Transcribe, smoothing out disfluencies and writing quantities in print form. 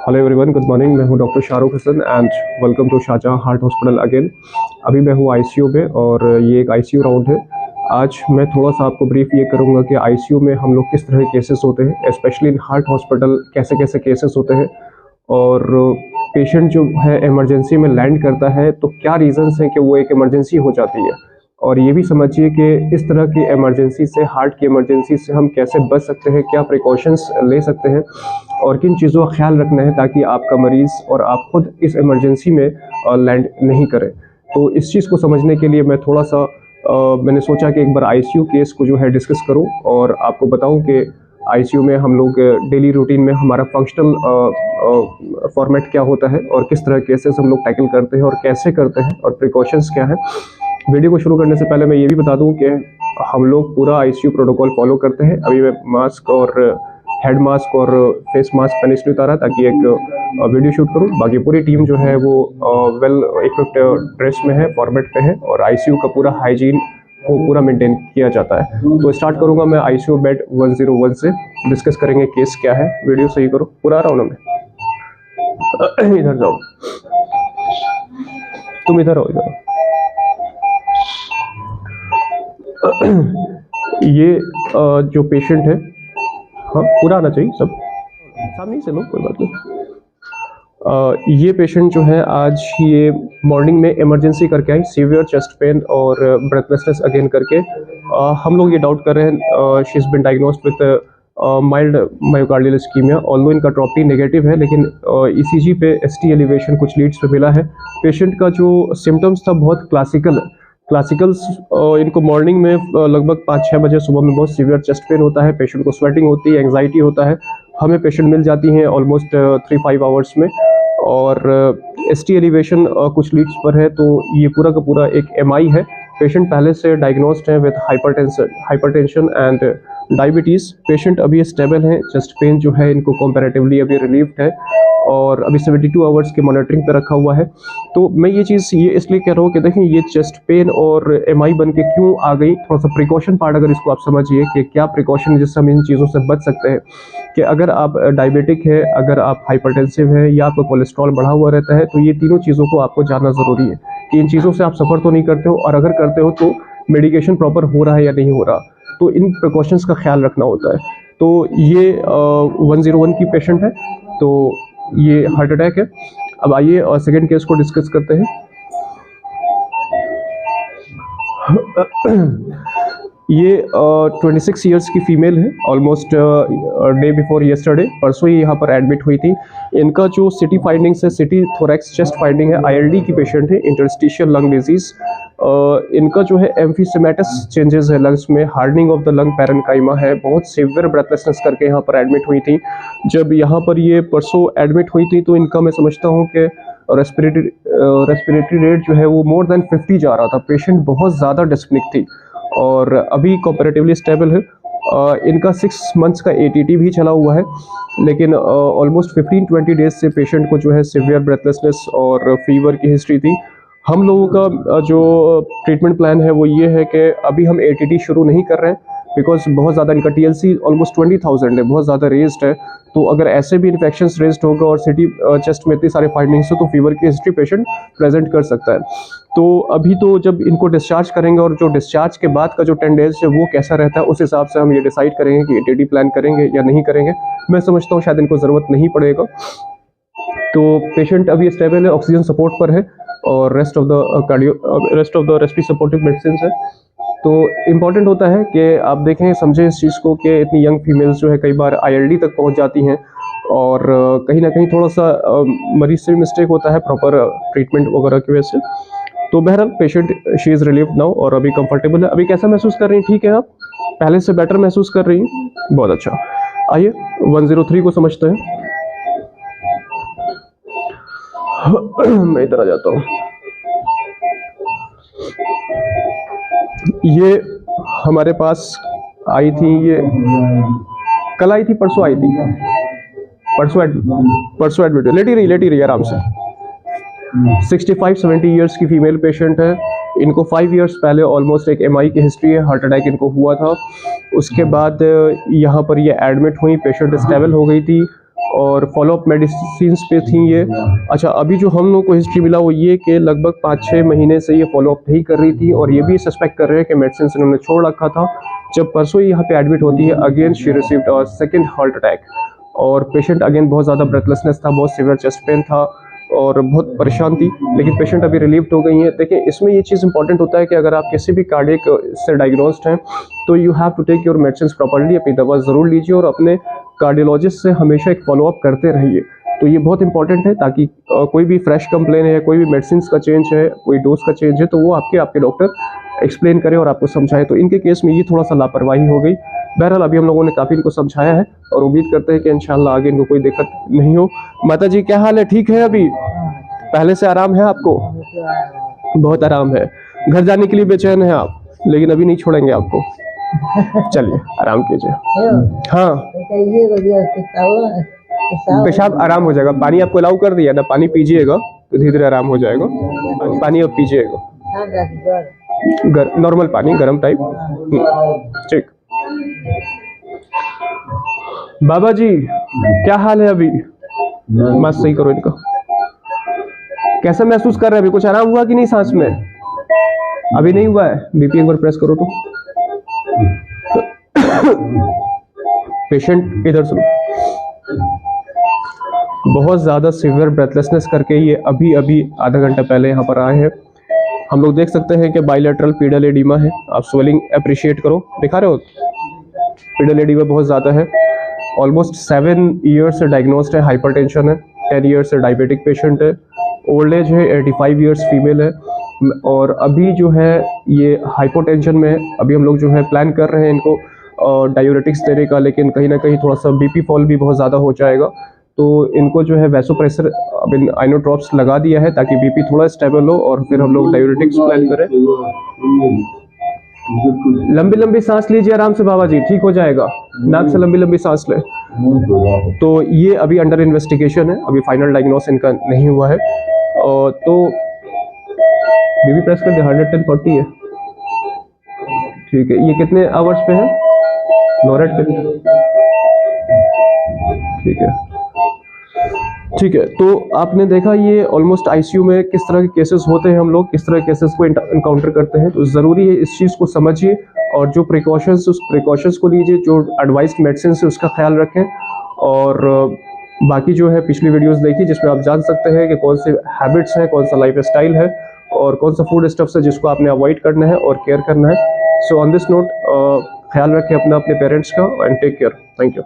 Hello everyone, good morning. मैं हूं doctor Shahrukh Hasan and welcome to Shahjahan heart hospital again. अभी मैं हूं आईसीयू में और ये एक आईसीयू राउंड है। आज मैं थोड़ा सा आपको ब्रीफ ये करूंगा कि आईसीयू में हम लोग किस तरह के केसेस होते हैं, स्पेशली इन हार्ट हॉस्पिटल कैसे कैसे केसेस होते हैं, और पेशेंट जो है इमरजेंसी में लैंड करता है तो क्या रीजंस हैं कि वो एक इमरजेंसी हो जाती है। और ये भी समझिए कि इस तरह की इमरजेंसी से, हार्ट की इमरजेंसी से हम कैसे बच सकते हैं, क्या प्रिकॉशंस ले सकते हैं और किन चीज़ों का ख्याल रखना है ताकि आपका मरीज़ और आप खुद इस इमरजेंसी में लैंड नहीं करें। तो इस चीज़ को समझने के लिए मैं थोड़ा सा मैंने सोचा कि एक बार आईसीयू केस को जो है डिस्कस करूं और आपको बताऊं कि आईसीयू में हम लोग डेली रूटीन में हमारा फंक्शनल फॉर्मेट क्या होता है और किस तरह केसेस हम लोग टैकल करते हैं और कैसे करते हैं और प्रिकॉशंस क्या है। वीडियो को शुरू करने से पहले मैं ये भी बता दूं कि हम लोग पूरा आईसीयू प्रोटोकॉल फॉलो करते हैं। अभी मैं मास्क और हेड मास्क और फेस मास्क पहने इसलिए उतारा ताकि एक वीडियो शूट करूं। बाकी पूरी टीम जो है वो वेल इक्विप्ड ड्रेस में है, फॉर्मेट पे है और आईसीयू का पूरा हाइजीन को पूरा मेंटेन किया जाता है। तो स्टार्ट करूंगा मैं आईसीयू बेड 101 से। डिस्कस करेंगे केस क्या है। वीडियो सही करो, पूरा आ रहा हूं ना मैं। इधर जाओ, तुम इधर आओ, इधर। ये जो पेशेंट है, हाँ पूरा आना चाहिए सब, सामने से लो, कोई बात नहीं। ये पेशेंट जो है आज ये मॉर्निंग में इमरजेंसी करके आई, सीवियर चेस्ट पेन और ब्रेथलेसनेस अगेन करके। हम लोग ये डाउट कर रहे हैं she is been diagnosed with mild myocardial ischaemia. Although इनका ट्रॉपटी नेगेटिव है लेकिन ईसीजी पे एसटी एलिवेशन कुछ लीड्स पे मिला है। पेशेंट का जो सिम्टम्स था बहुत क्लासिकल है। क्लासिकल्स इनको मॉर्निंग में लगभग 5-6 बजे सुबह में बहुत सीवियर चेस्ट पेन होता है, पेशेंट को स्वेटिंग होती है, एंग्जाइटी होता है। हमें पेशेंट मिल जाती हैं ऑलमोस्ट 3-5 आवर्स में और एसटी एलिवेशन कुछ लीड्स पर है। तो ये पूरा का पूरा एक एमआई है। पेशेंट पहले से डायग्नोस्ड है with hypertension and diabetes. Patient अभी स्टेबल है, चेस्ट पेन जो है इनको कंपैरेटिवली अभी रिलीव्ड है और अभी 72 आवर्स की मॉनिटरिंग पे रखा हुआ है। तो मैं ये चीज़ ये इसलिए कह रहा हूँ कि देखें ये चेस्ट पेन और एमआई बन के क्यों आ गई। थोड़ा सा प्रिकॉशन पार्ट अगर इसको आप समझिए कि क्या प्रिकॉशन है जिससे हम इन चीज़ों से बच सकते हैं। कि अगर आप डायबिटिक है, अगर आप हाइपरटेंसिव है या आपका कोलेस्ट्रॉल बढ़ा हुआ रहता है तो ये तीनों चीज़ों को आपको जानना ज़रूरी है कि इन चीज़ों से आप सफ़र तो नहीं करते हो और अगर करते हो तो मेडिकेशन प्रॉपर हो रहा है या नहीं हो रहा। तो इन प्रिकॉशंस का ख्याल रखना होता है। तो ये 101 की पेशेंट है, तो ये हार्ट अटैक है। अब आइए और सेकेंड केस को डिस्कस करते हैं। ये 26 इयर्स की फीमेल है, ऑलमोस्ट डे बिफोर येस्टरडे, परसों ही यहाँ पर एडमिट हुई थी। इनका जो सिटी फाइंडिंग्स है, सिटी थोरैक्स चेस्ट फाइंडिंग है, आईएलडी की पेशेंट है, इंटरस्टिशियल लंग डिजीज। इनका जो है एम्फीसेमेटस चेंजेस है लंग्स में, hardening of the lung parenchyma है, बहुत सीवियर ब्रेथलेसनेस करके यहाँ पर एडमिट हुई थी। जब यहाँ पर ये परसों एडमिट हुई थी तो इनका मैं समझता हूँ कि रेस्पिरेटरी रेट जो है वो मोर देन 50 जा रहा था। पेशेंट बहुत ज़्यादा डिस्पनिक थी और अभी कंपैरेटिवली स्टेबल है। इनका 6 मंथ्स का एटीटी भी चला हुआ है लेकिन ऑलमोस्ट 15-20 डेज से पेशेंट को जो है सीवियर ब्रेथलेसनेस और फीवर की हिस्ट्री थी। हम लोगों का जो ट्रीटमेंट प्लान है वो ये है कि अभी हम एटीटी शुरू नहीं कर रहे हैं बिकॉज बहुत ज़्यादा इनका टीएलसी ऑलमोस्ट 20,000 है, बहुत ज़्यादा रेज्ड है। तो अगर ऐसे भी इन्फेक्शन रेज्ड होगा और सिटी चेस्ट में इतनी सारे फाइंडिंग्स हो तो फीवर की हिस्ट्री पेशेंट प्रेजेंट कर सकता है। तो अभी तो जब इनको डिस्चार्ज करेंगे और जो डिस्चार्ज के बाद का जो 10 डेज है वो कैसा रहता है उस हिसाब से हम ये डिसाइड करेंगे कि एटीटी प्लान करेंगे या नहीं करेंगे। मैं समझता हूँ शायद इनको ज़रूरत नहीं पड़ेगा। तो पेशेंट अभी स्टेबल है, ऑक्सीजन सपोर्ट पर है और rest of the respiratory supportive medicine है। तो इम्पॉर्टेंट होता है कि आप देखें, समझें इस चीज़ को कि इतनी यंग फीमेल्स जो है कई बार आईएलडी तक पहुंच जाती हैं और कहीं ना कहीं थोड़ा सा मरीज से भी मिस्टेक होता है प्रॉपर ट्रीटमेंट वगैरह की वजह से। तो बहरहाल patient she is relieved now और अभी कंफर्टेबल है। अभी कैसा महसूस कर रही हैं? ठीक है, आप पहले से बेटर महसूस कर रही हैं? बहुत अच्छा। आइए 103 को समझते हैं। मैं इधर आ जाता हूँ। ये हमारे पास आई थी, ये कल आई थी, परसों आई थी, परसों एडमिट। लेटी रही आराम से। 65-70 ईयर्स की फीमेल पेशेंट है। इनको 5 इयर्स पहले ऑलमोस्ट एक एमआई की हिस्ट्री है, हार्ट अटैक इनको हुआ था। उसके बाद यहाँ पर ये एडमिट हुई, पेशेंट स्टेबल हो गई थी और फॉलोअप मेडिसिन पे थी ये। अच्छा, अभी जो हम लोग को हिस्ट्री मिला वो ये कि लगभग 5-6 महीने से ये फॉलोअप नहीं कर रही थी, और ये भी सस्पेक्ट कर रहे हैं कि मेडिसिन इन्होंने छोड़ रखा था। जब परसों यहाँ पे एडमिट होती है, again she received second heart attack, और पेशेंट अगेन बहुत ज़्यादा ब्रेथलेसनेस था, बहुत सीवियर चेस्ट पेन था और बहुत परेशान थी, लेकिन पेशेंट अभी रिलीव्ड हो गई है। देखिए, इसमें ये चीज़ इंपॉर्टेंट होता है कि अगर आप किसी भी कार्डियक से डायग्नोस्ड हैं तो you have to take your medicine properly, अपनी दवा ज़रूर लीजिए और अपने कार्डियोलॉजिस्ट से हमेशा एक फॉलोअप करते रहिए। तो ये बहुत इंपॉर्टेंट है, ताकि कोई भी फ्रेश कंप्लेन है, कोई भी मेडिसिन का चेंज है, कोई डोज का चेंज है, तो वो आपके डॉक्टर एक्सप्लेन करे और आपको समझाए। तो इनके केस में ये थोड़ा सा लापरवाही हो गई। बहरहाल अभी हम लोगों ने काफ़ी इनको समझाया है और उम्मीद करते हैं कि इंशाल्लाह आगे इनको कोई दिक्कत नहीं हो। माता जी, क्या हाल है? ठीक है? अभी पहले से आराम है आपको? बहुत आराम है। घर जाने के लिए बेचैन है आप, लेकिन अभी नहीं छोड़ेंगे आपको। चलिए, आराम कीजिए। हाँ, पेशाब आराम हो जाएगा। पानी आपको अलाउ कर दिया ना, पानी पीजिएगा तो धीरे धीरे आराम हो जाएगा। पानी अब पीजिएगा, नॉर्मल पानी, गर्म टाइप। ठीक। बाबा जी, क्या हाल है अभी? मस्त सही करो इनका। कैसा महसूस कर रहे हैं अभी? कुछ आराम हुआ कि नहीं सांस में? अभी नहीं हुआ है। बीपी एक बार प्रेस करो तो। पेशेंट इधर सुनो। बहुत ज़्यादा सीवियर ब्रेथलेसनेस करके ये अभी अभी आधा घंटा पहले यहाँ पर आए हैं। हम लोग देख सकते हैं कि बाइलेटरल पीडल एडिमा है। आप स्वेलिंग अप्रिशिएट करो, दिखा रहे हो? पीडल एडिमा बहुत ज़्यादा है। ऑलमोस्ट 7 ईयर्स से डायग्नोस्ड है, हाइपरटेंशन है, 10 ईयर्स से डायबिटिक पेशेंट है, ओल्ड एज है, 85 ईयर्स फीमेल है, और अभी जो है ये हाइपोटेंशन में है। अभी हम लोग जो है प्लान कर रहे हैं इनको डायूरेटिक्स देने का, लेकिन कहीं ना कहीं थोड़ा सा बीपी फॉल भी बहुत ज़्यादा हो जाएगा, तो इनको जो है वैसोप्रेसर अभी आइनो ड्रॉप्स लगा दिया है ताकि बीपी थोड़ा स्टेबल हो, और फिर हम लोग डायूरेटिक्स प्लान करें। लंबी लंबी सांस लीजिए आराम से बाबा जी, ठीक हो जाएगा। नाक से लंबी लंबी सांस ले। तो ये अभी अंडर इन्वेस्टिगेशन है, अभी फाइनल डायग्नोस इनका नहीं हुआ है। तो बीबी प्रेस कर दे, 110/40 है। ठीक है, ये कितने आवर्स पे है? नोरेट पे। ठीक है, ठीक है। तो आपने देखा ये ऑलमोस्ट आईसीयू में किस तरह के केसेस होते हैं, हम लोग किस तरह के केसेस को इनकाउंटर करते हैं। तो ज़रूरी है इस चीज़ को समझिए और जो प्रिकॉशंस, उस प्रिकॉशंस को लीजिए, जो एडवाइस्ड मेडिसिन से उसका ख्याल रखें। और बाकी जो है पिछली वीडियोस देखिए जिसमें आप जान सकते हैं कि कौन से हैबिट्स हैं, कौन सा लाइफ स्टाइल है और कौन सा फूड स्टफ्स है जिसको आपने अवॉइड करना है और केयर करना है। सो ऑन दिस नोट, ख्याल रखें अपना, अपने पेरेंट्स का, and take care. Thank you.